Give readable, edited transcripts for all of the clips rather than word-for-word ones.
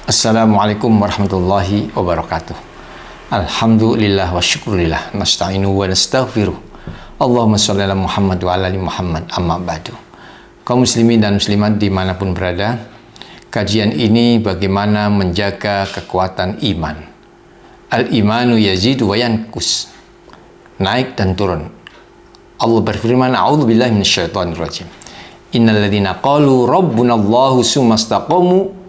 Assalamualaikum warahmatullahi wabarakatuh. Alhamdulillah wa syukurillah. Nasta'inu wa nastaghfiruh. Allahumma sholli ala Muhammad wa ala ali Muhammad, amma ba'du. Kaum muslimin dan muslimat dimanapun berada, kajian ini bagaimana menjaga kekuatan iman. Al-imanu yazidu wa yankus, naik dan turun. Allah berfirman, a'udzubillahi minasyaitonirrajim. Innal ladzina qalu rabbunallahu tsumma istaqamu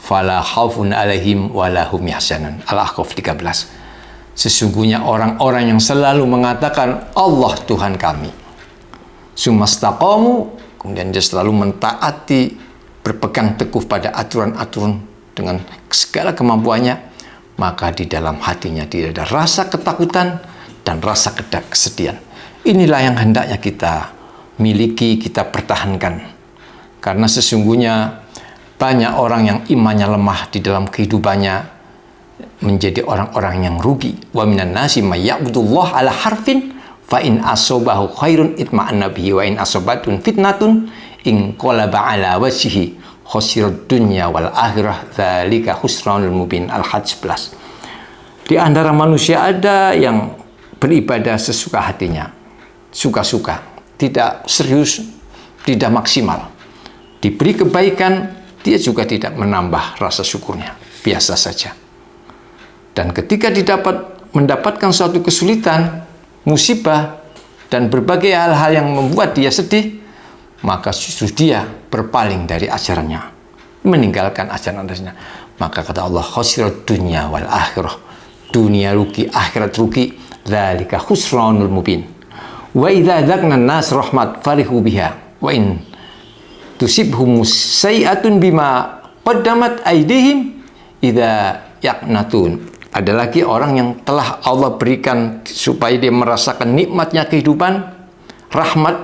fala khaufun alaihim wala hum yahzanun. Al-Ahqaf 13. Sesungguhnya orang-orang yang selalu mengatakan Allah Tuhan kami, tsumma istaqamu, kemudian dia selalu mentaati, berpegang teguh pada aturan-aturan dengan segala kemampuannya, maka di dalam hatinya tidak ada rasa ketakutan dan rasa kesedihan. Inilah yang hendaknya kita miliki, kita pertahankan. Karena sesungguhnya banyak orang yang imannya lemah di dalam kehidupannya menjadi orang-orang yang rugi. Wa minan nasi may ya'budullah ala harfin fa in asobahu khairun itma'anna bihi wa in asobatun fitnatun in qalaba ala wajhihi khosirad dunya wal akhirah dzalika khusranul mubin. Al-Hajj 11. Di antara manusia ada yang beribadah sesuka hatinya, suka-suka, tidak serius, tidak maksimal. Diberi kebaikan, dia juga tidak menambah rasa syukurnya, biasa saja. Dan ketika mendapatkan suatu kesulitan, musibah, dan berbagai hal-hal yang membuat dia sedih, maka justru dia berpaling dari ajarannya, meninggalkan ajaran-ajarannya. Maka kata Allah, khosirat dunya wal akhirah, dunia rugi, akhirat rugi, dzalika khusranul mubin. Wa idza dzaqna an-nas rahmat farihu biha wa in tusibhum sayi'atun bima qaddamat aydihim idza yaqnatun. Ada lagi orang yang telah Allah berikan supaya dia merasakan nikmatnya kehidupan, rahmat,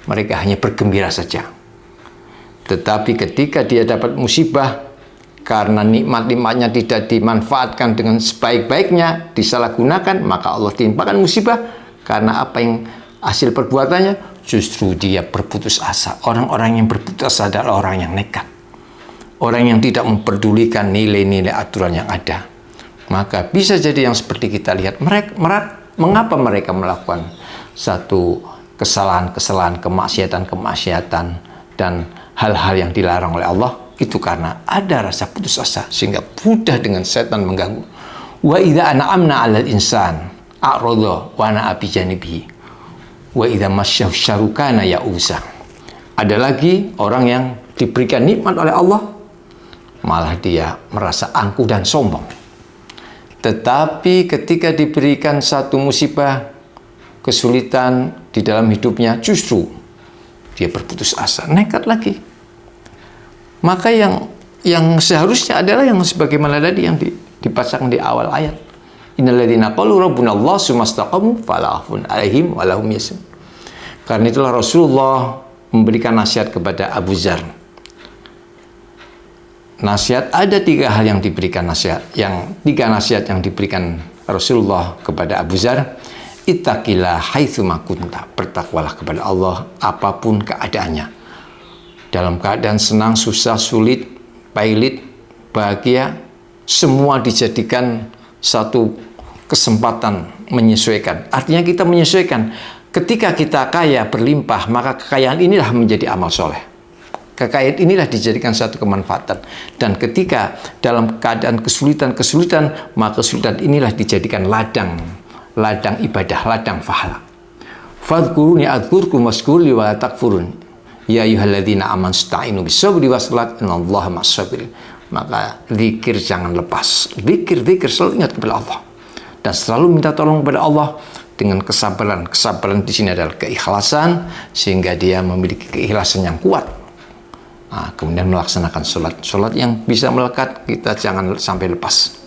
mereka hanya bergembira saja. Tetapi ketika dia dapat musibah, karena nikmat-nikmatnya tidak dimanfaatkan dengan sebaik-baiknya, disalahgunakan, maka Allah timpakan musibah. Karena apa yang hasil perbuatannya, justru dia berputus asa. Orang-orang yang berputus asa adalah orang yang nekat, orang yang tidak memperdulikan nilai-nilai aturan yang ada. Maka bisa jadi yang seperti kita lihat, mengapa mereka melakukan satu kesalahan-kesalahan, kemaksiatan-kemaksiatan, dan hal-hal yang dilarang oleh Allah, itu karena ada rasa putus asa, sehingga mudah dengan setan mengganggu. Wa idza an'amna 'alal insan a'radha wa na'a bi janibihi wa idza masyahu syarukana ya'usa. Ada lagi orang yang diberikan nikmat oleh Allah, malah dia merasa angkuh dan sombong. Tetapi ketika diberikan satu musibah, kesulitan di dalam hidupnya, justru dia berputus asa, nekat lagi. Maka yang seharusnya adalah yang sebagaimana tadi yang dipasang di awal ayat. Innal ladzina qalu rabbunallah tsumma istaqamu fala khaufun 'alaihim wa la hum yahzanun. Karena itulah Rasulullah memberikan nasihat kepada Abu Dzar. Nasihat, ada tiga hal yang diberikan nasihat. Tiga nasihat yang diberikan Rasulullah kepada Abu Dzar. Ittaqillah haitsuma kunta. Bertakwalah kepada Allah apapun keadaannya. Dalam keadaan senang, susah, sulit, pahit, bahagia, semua dijadikan satu kesempatan menyesuaikan. Artinya kita menyesuaikan. Ketika kita kaya, berlimpah, maka kekayaan inilah menjadi amal soleh. Kekayaan inilah dijadikan satu kemanfaatan. Dan ketika dalam keadaan kesulitan, maka kesulitan inilah dijadikan ladang ibadah, ladang pahala. Fadhkuruni adzkurkum washkurli wa la takfurun. Ya ayyuhalladzina amanu ista'inu bis-sabri was-salat innallaha ma'as-sabirin. Maka zikir jangan lepas. Zikir selalu ingat kepada Allah. Dan selalu minta tolong kepada Allah dengan kesabaran. Kesabaran di sini adalah keikhlasan, sehingga dia memiliki keikhlasan yang kuat. Nah, kemudian melaksanakan sholat yang bisa melekat, kita jangan sampai lepas.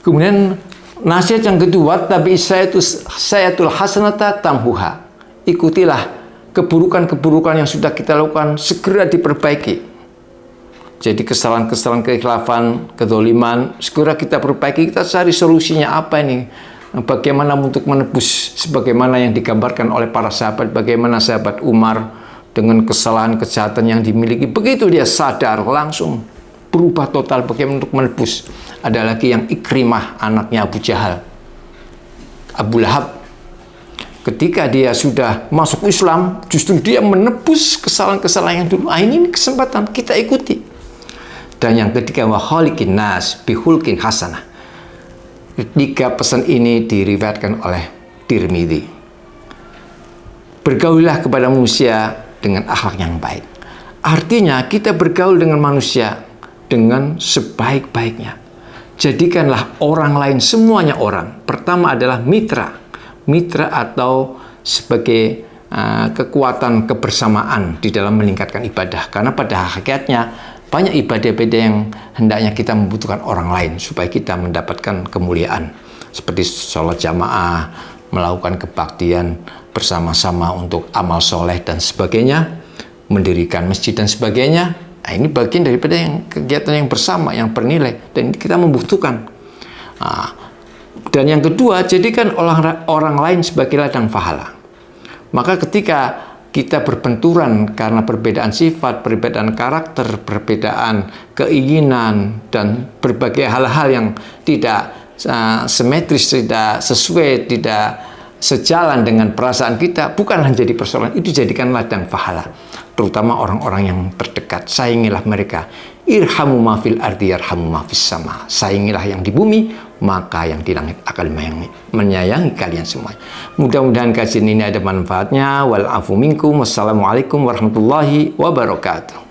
Kemudian nasihat yang kedua, tapi sayatul hasanata tamhuha. Ikutilah keburukan-keburukan yang sudah kita lakukan, segera diperbaiki. Jadi kesalahan-kesalahan, kekhilafan, kezaliman, segera kita perbaiki. Kita cari solusinya apa ini? Bagaimana untuk menebus, sebagaimana yang digambarkan oleh para sahabat, bagaimana sahabat Umar dengan kesalahan kejahatan yang dimiliki, begitu dia sadar langsung berubah total bagaimana untuk menebus. Ada lagi yang Ikrimah, anaknya Abu Jahal, Abu Lahab. Ketika dia sudah masuk Islam, justru dia menebus kesalahan-kesalahan yang dulu. Ini kesempatan kita ikuti. Dan yang ketiga, wa khaliqin nas bihulqin hasanah. Tiga pesan ini diriwayatkan oleh Tirmidzi. Bergaulilah kepada manusia dengan akhlak yang baik. Artinya kita bergaul dengan manusia dengan sebaik-baiknya. Jadikanlah orang lain semuanya orang. Pertama adalah mitra. Mitra atau sebagai kekuatan kebersamaan di dalam meningkatkan ibadah. Karena pada hakikatnya banyak ibadah-ibadah yang hendaknya kita membutuhkan orang lain supaya kita mendapatkan kemuliaan. Seperti sholat jamaah, melakukan kebaktian bersama-sama untuk amal soleh dan sebagainya, mendirikan masjid dan sebagainya. Nah, ini bagian daripada kegiatan yang bersama, yang bernilai, dan kita membutuhkan. Dan yang kedua, jadikan orang lain sebagai ladang pahala. Maka ketika kita berbenturan karena perbedaan sifat, perbedaan karakter, perbedaan keinginan, dan berbagai hal-hal yang tidak simetris, tidak sesuai, tidak sejalan dengan perasaan kita, bukanlah jadi persoalan, itu jadikan ladang pahala. Terutama orang-orang yang terdekat, sayangilah mereka. Irhamu ma fil ardi yarhamu ma fis sama. Sayangilah yang di bumi, maka yang di langit akan menyayangi kalian semua. Mudah-mudahan kajian ini ada manfaatnya. Wal afu minkum. Wassalamualaikum warahmatullahi wabarakatuh.